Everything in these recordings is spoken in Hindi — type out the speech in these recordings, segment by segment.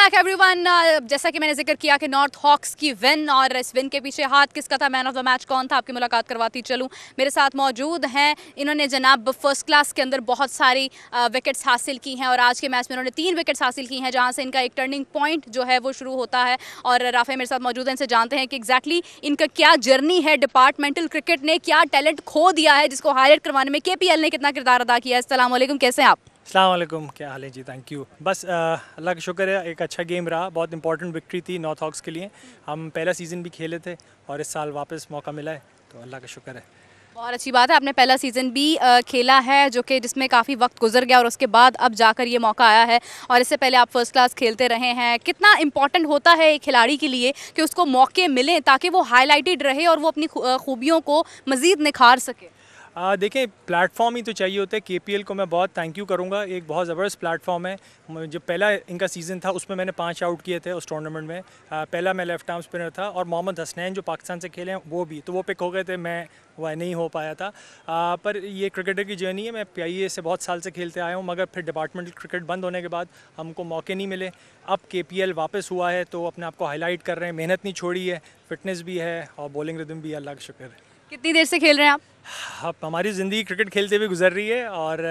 Back everyone. जैसा कि मैंने जिक्र किया कि नॉर्थ हॉक्स की विन, और इस विन के पीछे हाथ किसका था, मैन ऑफ द मैच कौन था, आपकी मुलाकात करवाती चलूं। मेरे साथ मौजूद हैं, इन्होंने जनाब फर्स्ट क्लास के अंदर बहुत सारी विकेट्स हासिल की हैं और आज के मैच में इन्होंने 3 विकेट्स हासिल की हैं, जहां से इनका एक टर्निंग पॉइंट जो है वो शुरू होता है। और राफे मेरे साथ मौजूद हैं, इनसे जानते हैं कि एग्जैक्टली इनका क्या जर्नी है। डिपार्टमेंटल क्रिकेट ने क्या टैलेंट खो दिया है जिसको हाईलाइट करवाने में केपीएल ने कितना किरदार अदा किया है। अस्सलाम वालेकुम, कैसे हैं आप? अस्सलाम वालेकुम, क्या हाल है जी? Thank you. बस अल्लाह का शुक्र है, एक अच्छा गेम रहा, बहुत इंपॉर्टेंट विक्ट्री थी नॉर्थ हॉक्स के लिए। हम पहला सीज़न भी खेले थे और इस साल वापस मौका मिला है, तो अल्लाह का शुक्र है। बहुत अच्छी बात है, आपने पहला सीज़न भी खेला है जो कि जिसमें काफ़ी वक्त गुजर गया और उसके बाद अब जाकर ये मौका आया है। और इससे पहले आप फर्स्ट क्लास खेलते रहे हैं। कितना इंपॉर्टेंट होता है एक खिलाड़ी के लिए कि उसको मौके मिलें ताकि वो हाईलाइटेड रहे और वो अपनी खूबियों को मज़ीद निखार सके। देखें, प्लेटफॉर्म ही तो चाहिए होता है। केपीएल को मैं बहुत थैंक यू करूँगा, एक बहुत ज़बरदस्त प्लेटफॉर्म है। जो पहला इनका सीज़न था उसमें मैंने 5 आउट किए थे उस टूर्नामेंट में। पहला मैं लेफ्ट आर्म स्पिनर था और मोहम्मद हसनैन जो पाकिस्तान से खेले हैं वो भी, तो वो पिक हो गए थे, मैं वह नहीं हो पाया था। पर ये क्रिकेटर की जर्नी है। मैं पीआईए से बहुत साल से खेलते आया हूँ, मगर फिर डिपार्टमेंटल क्रिकेट बंद होने के बाद हमको मौके नहीं मिले। अब केपीएल वापस हुआ है तो अपने आप को हाईलाइट कर रहे हैं, मेहनत नहीं छोड़ी है, फिटनेस भी है और बॉलिंग रिदम भी है, अल्लाह का शुक्र है। कितनी देर से खेल रहे हैं आप? अब हमारी ज़िंदगी क्रिकेट खेलते हुए गुजर रही है और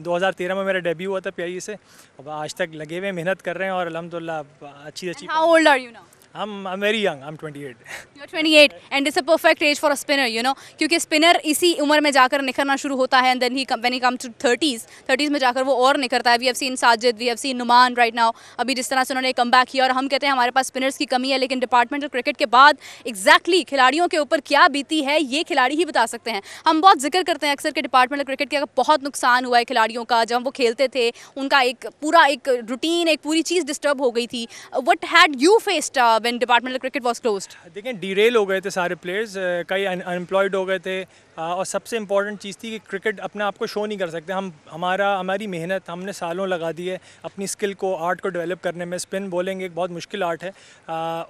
2013 में मेरा डेब्यू हुआ था पीआईए से। अब आज तक लगे हुए मेहनत कर रहे हैं और अल्हम्दुलिल्लाह अच्छी how old are you now? I'm very young, I'm 28। You're 28 and it's a perfect age for a spinner, you know, क्योंकि स्पिनर इसी उम्र में जाकर निखरना शुरू होता है and then when he comes to 30s में जाकर वो और निखरता है। We have seen Sajid, we have seen Numan right now, अभी जिस तरह से उन्होंने कमबैक किया। और हम कहते हैं हमारे पास स्पिनर्स की कमी है, लेकिन डिपार्टमेंटल क्रिकेट के बाद एग्जैक्टली खिलाड़ियों के ऊपर क्या बीती है ये खिलाड़ी ही बता सकते हैं। हम बहुत जिक्र करते हैं अक्सर कि डिपार्टमेंटल क्रिकेट का बहुत नुकसान हुआ है खिलाड़ियों का। जब वो खेलते थे उनका एक पूरा एक रूटीन, एक पूरी चीज़ डिस्टर्ब हो गई थी। What had you faced when departmental cricket was closed? देखें, डीरेल हो गए थे सारे प्लेयर्स, कई अनएम्प्लॉयड हो गए थे। और सबसे इम्पॉर्टेंट चीज़ थी कि क्रिकेट अपने आप को शो नहीं कर सकते। हमारी मेहनत हमने सालों लगा दी है अपनी स्किल को, आर्ट को डेवलप करने में। स्पिन बॉलिंग एक बहुत मुश्किल आर्ट है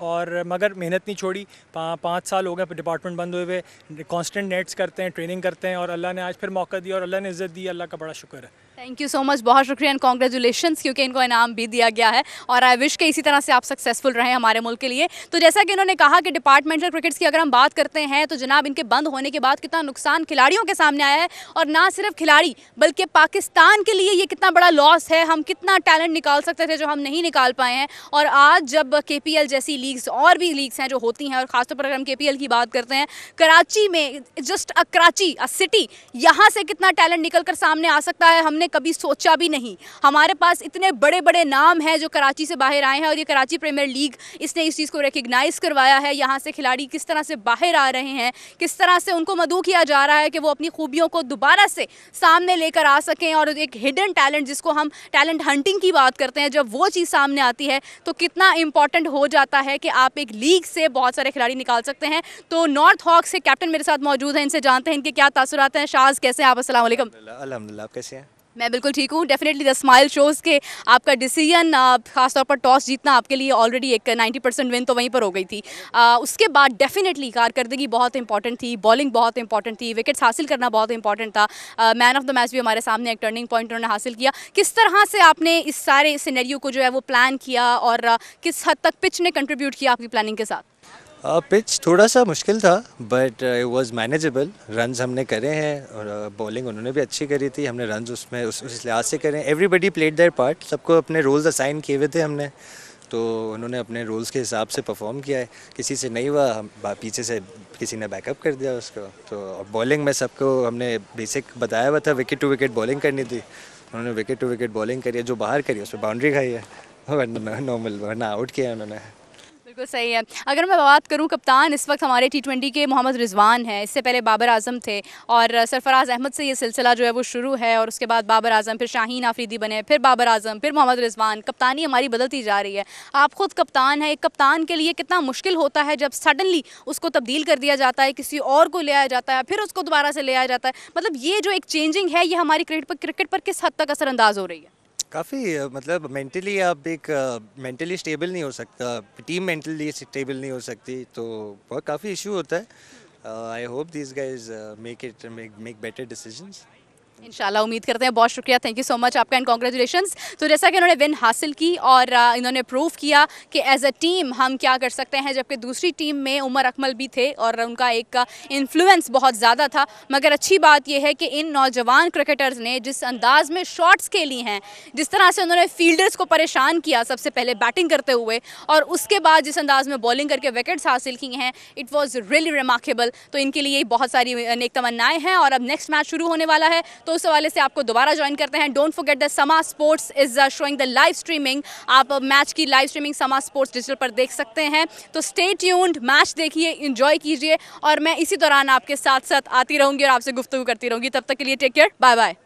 और मगर मेहनत नहीं छोड़ी। 5 साल हो गए डिपार्टमेंट बंद हुए हुए, कॉन्स्टेंट नेट्स करते हैं, ट्रेनिंग करते हैं और अल्लाह ने आज फिर मौका दिया और अल्लाह ने इज़्ज़त दी, अल्लाह का बड़ा शुक्र है। थैंक यू सो मच, बहुत शुक्रिया एंड कॉन्ग्रेचुलेशंस, क्योंकि इनको इनाम भी दिया गया है और आई विश के इसी तरह से आप सक्सेसफुल रहें हमारे मुल्क के लिए। तो जैसा कि इन्होंने कहा कि डिपार्टमेंटल क्रिकेट्स की अगर हम बात करते हैं तो जनाब इनके बंद होने के बाद कितना नुकसान खिलाड़ियों के सामने आया है, और ना सिर्फ खिलाड़ी बल्कि पाकिस्तान के लिए ये कितना बड़ा लॉस है। हम कितना टैलेंट निकाल सकते थे जो हम नहीं निकाल पाए हैं। और आज जब केपीएल जैसी लीग्स और भी लीग्स हैं जो होती हैं, और खासतौर पर अगर हम केपीएल की बात करते हैं, कराची में जस्ट कराची सिटी, यहाँ से कितना टैलेंट निकल कर सामने आ सकता है हमने कभी सोचा भी नहीं। हमारे पास इतने बड़े बड़े नाम हैं जो कराची से बाहर आए हैं और ये कराची प्रीमियर लीग इसने इस चीज़ को रिकग्नाइज करवाया है। यहाँ से खिलाड़ी किस तरह से बाहर आ रहे हैं, किस तरह से उनको मदऊ किया जा रहा है कि वो अपनी खूबियों को दोबारा से सामने लेकर आ सकें। और एक हिडन टैलेंट जिसको हम टैलेंट हंटिंग की बात करते हैं, जब वो चीज़ सामने आती है तो कितना इंपॉर्टेंट हो जाता है कि आप एक लीग से बहुत सारे खिलाड़ी निकाल सकते हैं। तो नॉर्थ हॉक्स से कैप्टन मेरे साथ मौजूद हैं, इनसे जानते हैं इनके क्या तासुरात हैं। शाज, कैसे हैं आप? अस्सलाम वालेकुम। अल्हम्दुलिल्लाह, आप कैसे हैं? मैं बिल्कुल ठीक हूँ। डेफिनेटली द स्माइल शोज़ के आपका डिसीजन, खासतौर पर टॉस जीतना आपके लिए ऑलरेडी एक 90% विन तो वहीं पर हो गई थी। उसके बाद डेफिनेटली कारकर्दगी बहुत इंपॉर्टेंट थी, बॉलिंग बहुत इंपॉर्टेंट थी, विकेट्स हासिल करना बहुत इंपॉर्टेंट था। मैन ऑफ द मैच भी हमारे सामने एक टर्निंग पॉइंट उन्होंने हासिल किया। किस तरह से आपने इस सारे सिनेरियो को जो है वो प्लान किया और किस हद तक पिच ने कंट्रीब्यूट किया आपकी प्लानिंग के साथ? पिच थोड़ा सा मुश्किल था but it was manageable. Runs हमने करे हैं और बॉलिंग उन्होंने भी अच्छी करी थी। हमने रन्स उसमें उस लिहाज से करें। एवरीबडी प्लेड देयर पार्ट, सबको अपने रोल्स असाइन किए हुए थे हमने, तो उन्होंने अपने रोल्स के हिसाब से परफॉर्म किया है। किसी से नहीं हुआ, पीछे से किसी ने बैकअप कर दिया उसको। तो बॉलिंग में सबको हमने बेसिक बताया हुआ था, विकेट टू विकेट बॉलिंग करनी थी। उन्होंने विकेट टू विकेट बॉलिंग करी है, जो बाहर करी उस पर बाउंड्री खाई है, नॉर्मल वरना आउट किया उन्होंने। बिल्कुल सही है। अगर मैं बात करूं, कप्तान इस वक्त हमारे T20 के मोहम्मद रिजवान हैं, इससे पहले बाबर आजम थे और सरफराज अहमद से ये सिलसिला जो है वो शुरू है। और उसके बाद बाबर आजम, फिर शाहीन आफरीदी बने, फिर बाबर आजम, फिर मोहम्मद रिजवान। कप्तानी हमारी बदलती जा रही है। आप खुद कप्तान हैं, एक कप्तान के लिए कितना मुश्किल होता है जब सडनली उसको तब्दील कर दिया जाता है, किसी और को ले आया जाता है, फिर उसको दोबारा से ले आया जाता है। मतलब ये जो एक चेंजिंग है ये हमारी क्रिकेट पर किस हद तक असरअंदाज हो रही है? काफ़ी मतलब मेंटली आप एक मेंटली स्टेबल नहीं हो सकता, टीम मेंटली स्टेबल नहीं हो सकती, तो बहुत काफ़ी इशू होता है। I hope this guys make better decisions. इंशाल्लाह उम्मीद करते हैं। बहुत शुक्रिया, थैंक यू सो मच आपका एंड कॉन्ग्रेचुलेशंस। तो जैसा कि इन्होंने विन हासिल की और इन्होंने प्रूव किया कि एज अ टीम हम क्या कर सकते हैं, जबकि दूसरी टीम में उमर अकमल भी थे और उनका एक इन्फ्लुएंस बहुत ज़्यादा था। मगर अच्छी बात यह है कि इन नौजवान क्रिकेटर्स ने जिस अंदाज में शॉट्स खेली हैं, जिस तरह से उन्होंने फील्डर्स को परेशान किया सबसे पहले बैटिंग करते हुए, और उसके बाद जिस अंदाज में बॉलिंग करके विकेट्स हासिल की हैं, इट वॉज रियली रिमार्केबल। तो इनके लिए बहुत सारी नेक तमन्नाएं हैं और अब नेक्स्ट मैच शुरू होने वाला है, तो उस हवाले से आपको दोबारा ज्वाइन करते हैं। डोंट फॉरगेट द समा sports is showing the live streaming. आप मैच की लाइव स्ट्रीमिंग समा स्पोर्ट्स डिजिटल पर देख सकते हैं। तो स्टे ट्यून्ड, मैच देखिए, एंजॉय कीजिए, और मैं इसी दौरान आपके साथ साथ आती रहूंगी और आपसे गुफ्तगू करती रहूंगी। तब तक के लिए टेक केयर, बाय बाय।